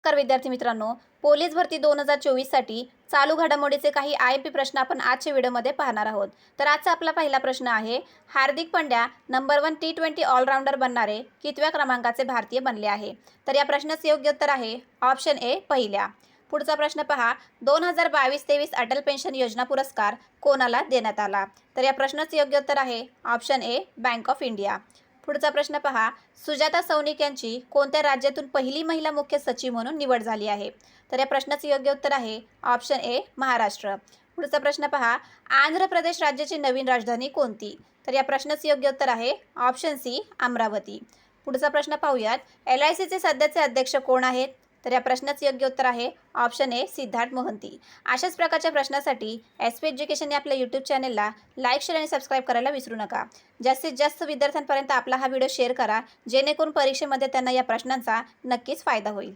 नमस्कार विद्यार्थी मित्रांनो, पोलीस भरती 2024 साठी चालू घडामोडीचे काही IMP प्रश्न आपण आजच्या व्हिडिओमध्ये पाहणार आहोत. तर आजचा आपला पहिला प्रश्न आहे, Hardik Pandya number 1 T20 all-rounder बनणारे कितव्या क्रमांकाचे भारतीय बनले आहे? तर या प्रश्नाचे योग्य उत्तर आहे ऑप्शन ए पहिल्या. पुढचा प्रश्न पहा, 2022-23 अटल पेन्शन योजना पुरस्कार कोणाला देण्यात आला? तर या प्रश्नाचे योग्य उत्तर आहे option A bank of India. पुढचा प्रश्न पहा, सुजाता सौनिक यांची कोणत्या राज्यातून पहिली महिला मुख्य सचिव म्हणून निवड झाली आहे? तर या प्रश्नाचे योग्य उत्तर आहे ऑप्शन ए महाराष्ट्र. पुढचा प्रश्न पहा, आंध्र प्रदेश राज्याची नवीन राजधानी कोणती? तर या प्रश्नाचे योग्य उत्तर आहे ऑप्शन सी अमरावती. पुढचा प्रश्न पाहूयात, LICचे सध्याचे अध्यक्ष कोण आहेत? तर या प्रश्नाचे योग्य उत्तर आहे ऑप्शन ए सिद्धार्थ मोहंती. अशाच प्रकारच्या प्रश्नासाठी SP एज्युकेशन या आपल्या यूट्यूब चॅनलला लाईक, शेअर आणि सबस्क्राईब करायला विसरू नका. जास्तीत जास्त विद्यार्थ्यांपर्यंत आपला हा व्हिडिओ शेअर करा, जेणेकरून परीक्षेमध्ये त्यांना या प्रश्नांचा नक्कीच फायदा होईल.